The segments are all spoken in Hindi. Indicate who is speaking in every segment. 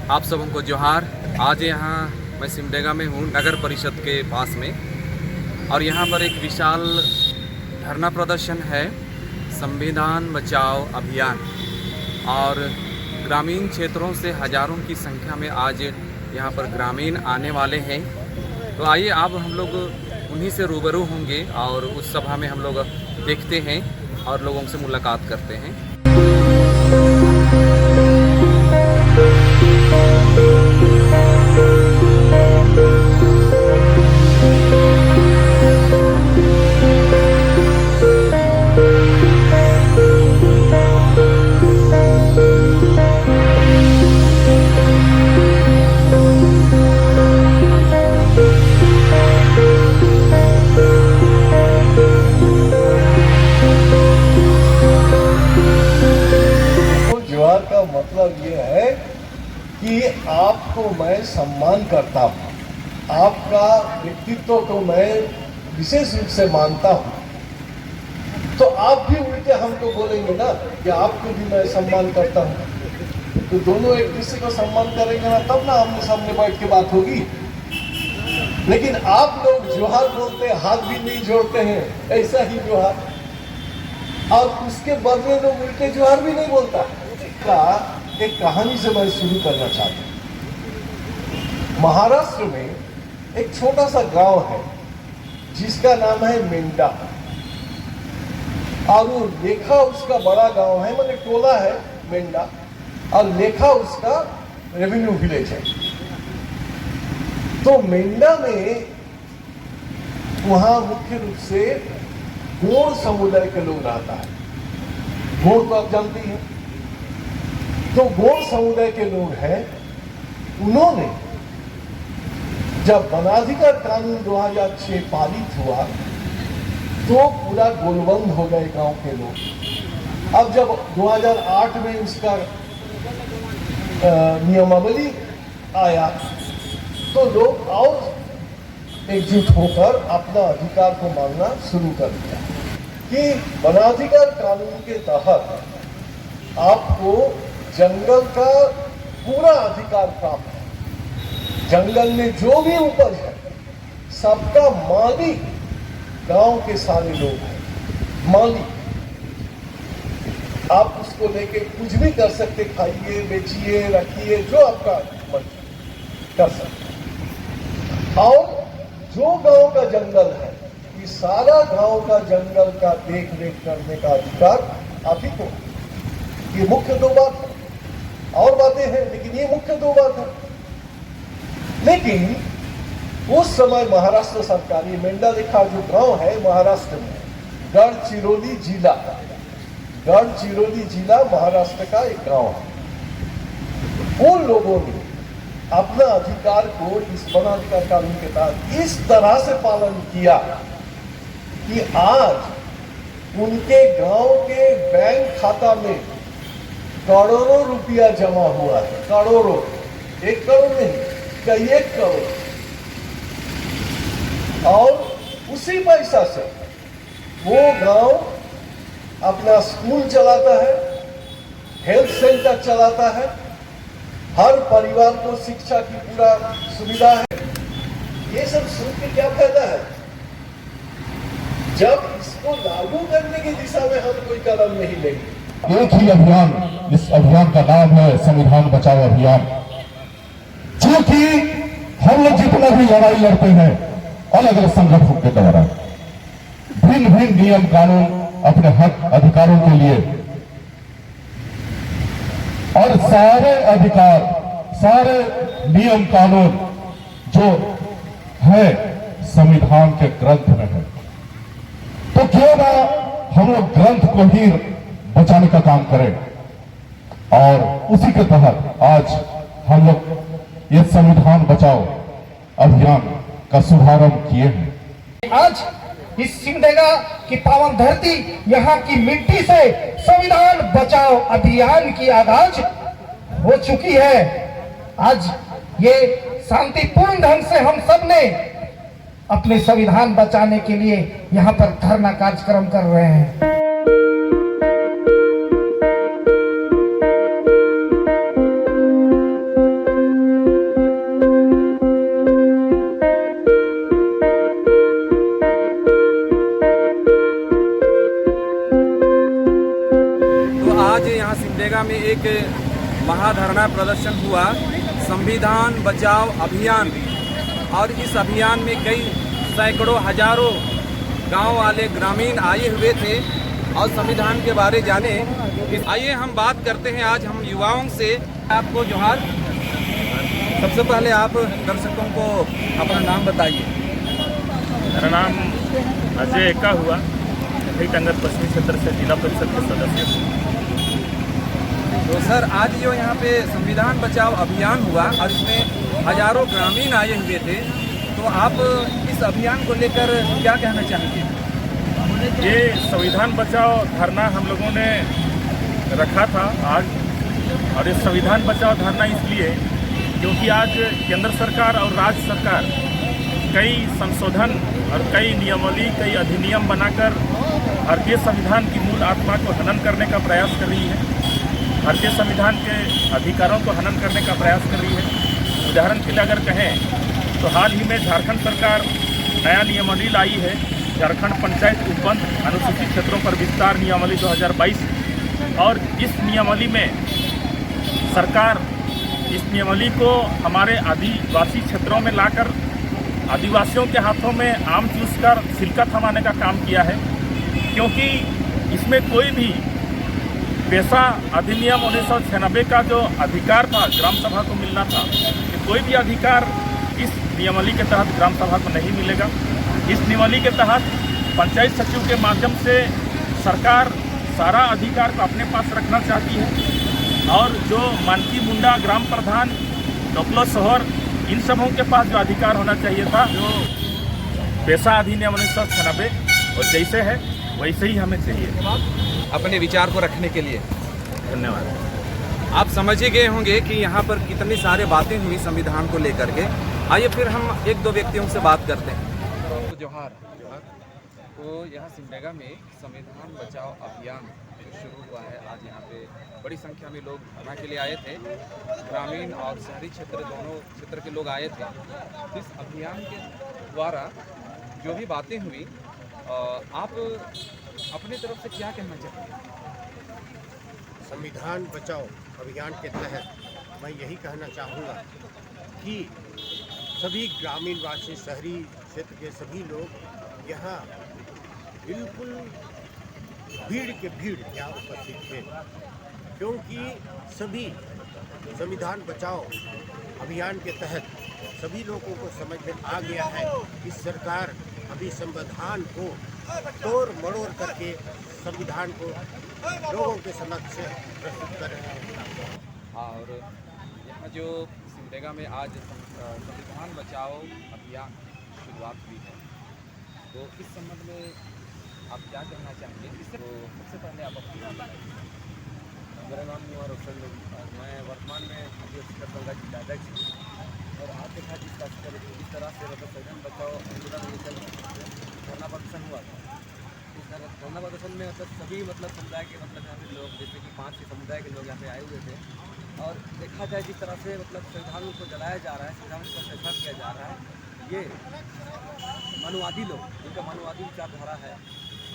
Speaker 1: आप सबों को जोहार। आज यहाँ मैं सिमडेगा में हूँ, नगर परिषद के पास में, और यहाँ पर एक विशाल धरना प्रदर्शन है, संविधान बचाओ अभियान। और ग्रामीण क्षेत्रों से हज़ारों की संख्या में आज यहाँ पर ग्रामीण आने वाले हैं। तो आइए अब हम लोग उन्हीं से रूबरू होंगे और उस सभा में हम लोग देखते हैं और लोगों से मुलाकात करते हैं।
Speaker 2: का मतलब ये है कि आपको मैं सम्मान करता हूँ, आपका व्यक्तित्व को मैं विशेष रूप से मानता हूँ। तो आप भी उल्टे हमको बोलेंगे ना कि आपको भी मैं सम्मान करता हूँ, तो दोनों एक दूसरे को सम्मान करेंगे ना, तब ना आमने सामने बैठ के बात होगी। लेकिन आप लोग जोहार बोलते हैं, हाथ भी नहीं जोड़ते हैं, ऐसा ही जोहार, और उसके बदले लोग उल्टे जोहार भी नहीं बोलता। एक कहानी से मैं शुरू करना चाहता हूँ। महाराष्ट्र में एक छोटा सा गांव है जिसका नाम है मेंढा, और वो लेखा उसका बड़ा गांव है, मतलब टोला है मेंढा, और लेखा उसका रेवेन्यू विलेज है। तो मेंढा में वहां मुख्य रूप से गोंड समुदाय के लोग रहता है। गोंड तो आप जानती हैं। तो गोंड समुदाय के लोग हैं, उन्होंने जब वनाधिकार कानून 2006 पारित हुआ तो पूरा गोलबंद हो गए गांव के लोग। अब जब 2008 में उसका नियमावली आया तो लोग और एकजुट होकर अपना अधिकार को मानना शुरू कर दिया कि वनाधिकार कानून के तहत आपको जंगल का पूरा अधिकार प्राप्त है। जंगल में जो भी उपज है सबका मालिक गांव के सारे लोग हैं। मालिक आप उसको लेके कुछ भी कर सकते, खाइए, बेचिए, रखिए, जो आपका मन कर सकते। और जो गांव का जंगल है, ये सारा गांव का जंगल का देख रेख करने का अधिकार आप ही को। ये मुख्य दो बात है, और बातें हैं लेकिन ये मुख्य दो बात है। लेकिन उस समय महाराष्ट्र सरकार, ये मेंढा लेखा जो गांव है महाराष्ट्र में, गढ़चिरोली जिला महाराष्ट्र का एक गांव है। उन लोगों ने अपना अधिकार को इस वनाधिकार कानून के तहत इस तरह से पालन किया कि आज उनके गांव के बैंक खाता में करोड़ों रुपया जमा हुआ है। करोड़ों, 1 करोड़ नहीं, कई 1 करोड़। और उसी पैसा से वो गांव अपना स्कूल चलाता है, हेल्थ सेंटर चलाता है, हर परिवार को शिक्षा की पूरा सुविधा है। ये सब सुन के क्या फायदा है जब इसको लागू करने की दिशा में हम कोई कदम नहीं लेंगे।
Speaker 3: एक ही अभियान, इस अभियान का नाम है संविधान बचाओ अभियान। क्योंकि हम लोग जितना भी लड़ाई लड़ते हैं अलग अलग संगठनों के द्वारा, भिन्न भिन्न नियम कानून अपने हक अधिकारों के लिए, और सारे अधिकार, सारे नियम कानून जो है संविधान के ग्रंथ में है। तो क्यों ना हम लोग ग्रंथ को ही बचाने का काम करें, और उसी के तहत आज हम लोग ये संविधान बचाओ अभियान का शुभारंभ किए हैं।
Speaker 4: आज इस सिमडेगा की पावन धरती, यहाँ की मिट्टी से संविधान बचाओ अभियान की आगाज हो चुकी है। आज ये शांतिपूर्ण ढंग से हम सब ने अपने संविधान बचाने के लिए यहाँ पर धरना कार्यक्रम कर रहे हैं।
Speaker 1: एक महाधरना प्रदर्शन हुआ, संविधान बचाओ अभियान। और इस अभियान में कई सैकड़ों हजारों गांव वाले ग्रामीण आए हुए थे और संविधान के बारे जाने। आइए हम बात करते हैं आज हम युवाओं से। आपको जोहार। सबसे पहले आप दर्शकों को अपना नाम बताइए।
Speaker 5: मेरा नाम अजय एका हुआ, नगर पश्चिमी क्षेत्र से जिला परिषद के सदस्य हूँ।
Speaker 1: तो सर, आज जो यहाँ पे संविधान बचाओ अभियान हुआ और इसमें हजारों ग्रामीण आए हुए थे, तो आप इस अभियान को लेकर क्या कहना चाहेंगे?
Speaker 5: ये संविधान बचाओ धरना हम लोगों ने रखा था आज, और ये संविधान बचाओ धरना इसलिए क्योंकि आज केंद्र सरकार और राज्य सरकार कई संशोधन और कई नियमावली, कई अधिनियम बनाकर भारतीय संविधान की मूल आत्मा को हनन करने का प्रयास कर रही है, भारतीय संविधान के अधिकारों को हनन करने का प्रयास कर रही है। उदाहरण के लिए अगर कहें तो हाल ही में झारखंड सरकार नया नियमावली लाई है, झारखंड पंचायत उपबंध अनुसूचित क्षेत्रों पर विस्तार नियमावली 2022, और इस नियमावली में सरकार इस नियमावली को हमारे आदिवासी क्षेत्रों में लाकर आदिवासियों के हाथों में आम चूसकर सिल्का थमाने का काम किया है। क्योंकि इसमें कोई भी पेशा अधिनियम 1996 का जो अधिकार था ग्राम सभा को मिलना था, कि कोई भी अधिकार इस नियमावली के तहत ग्राम सभा को नहीं मिलेगा। इस नियमावली के तहत पंचायत सचिव के माध्यम से सरकार सारा अधिकार को अपने पास रखना चाहती है, और जो मानकी मुंडा ग्राम प्रधान, डोकलो शहर, इन सबों के पास जो अधिकार होना चाहिए था, जो पेशा अधिनियम 1996 और जैसे है वैसे ही हमें चाहिए।
Speaker 1: अपने विचार को रखने के लिए
Speaker 5: धन्यवाद।
Speaker 1: आप समझ ही गए होंगे कि यहाँ पर कितनी सारी बातें हुई संविधान को लेकर के। आइए फिर हम एक दो व्यक्तियों से बात करते हैं। तो जोहार। तो यहाँ सिमडेगा में संविधान बचाओ अभियान शुरू हुआ है। आज यहाँ पे बड़ी संख्या में लोग धरना के लिए आए थे, ग्रामीण और शहरी क्षेत्र दोनों क्षेत्र के लोग आए थे। इस अभियान के द्वारा जो भी बातें हुई, आप अपनी तरफ से क्या कहना चाहेंगे?
Speaker 6: संविधान बचाओ अभियान के तहत मैं यही कहना चाहूँगा कि सभी ग्रामीण वासी, शहरी क्षेत्र के सभी लोग यहाँ बिल्कुल भीड़ के भीड़ यहाँ उपस्थित थे, क्योंकि सभी संविधान बचाओ अभियान के तहत सभी लोगों को समझ में आ गया है कि सरकार अभी संविधान को तोड़ मड़ोड़ करके संविधान को लोगों के समक्ष प्रस्तुत कर रहे हैं।
Speaker 1: और यहाँ जो सिमडेगा में आज संविधान बचाओ अभियान शुरुआत हुई है, तो इस संबंध में आप क्या कहना चाहेंगे? तो सबसे पहले आप अपनी नाम बताइए।
Speaker 7: मेरा नाम कुमार रोशन, मैं वर्तमान में आदिवासी संघ जिला अध्यक्ष हूँ। और आज देखा जिस तरह से मतलब संविधान बचाओ आंदोलन धरना प्रदर्शन हुआ था, इस धरना प्रदर्शन में मतलब सभी समुदाय के यहाँ पे लोग, जैसे कि 5 समुदाय के लोग यहाँ पे आए हुए थे। और देखा जाए जिस तरह से संविधान को जलाया जा रहा है, संविधान को फैसला किया जा रहा है, ये मनुवादी लोग, जिनका मनुवादी विचारधारा है,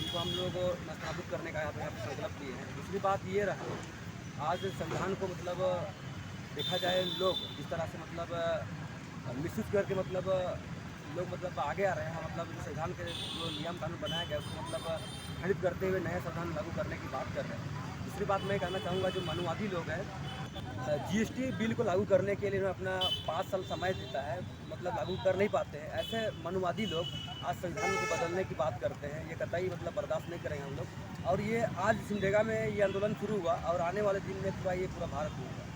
Speaker 7: इनको हम लोग नास्ताबुद करने का यहाँ पे संकल्प लिए हैं। दूसरी बात ये रहा, आज संविधान को देखा जाए लोग जिस तरह से मिसयूज करके लोग आगे आ रहे हैं। संविधान के जो नियम कानून बनाया गया उसको खंडित करते हुए नया संविधान लागू करने की बात कर रहे हैं। दूसरी बात मैं कहना चाहूँगा, जो मनुवादी लोग हैं, जीएसटी बिल को लागू करने के लिए अपना 5 साल समय देता है, लागू कर नहीं पाते हैं। ऐसे मनुवादी लोग आज संविधान को बदलने की बात करते हैं, ये कतई बर्दाश्त नहीं करेंगे हम लोग। और ये आज सिमडेगा में ये आंदोलन शुरू हुआ और आने वाले दिन में पूरा भारत होगा।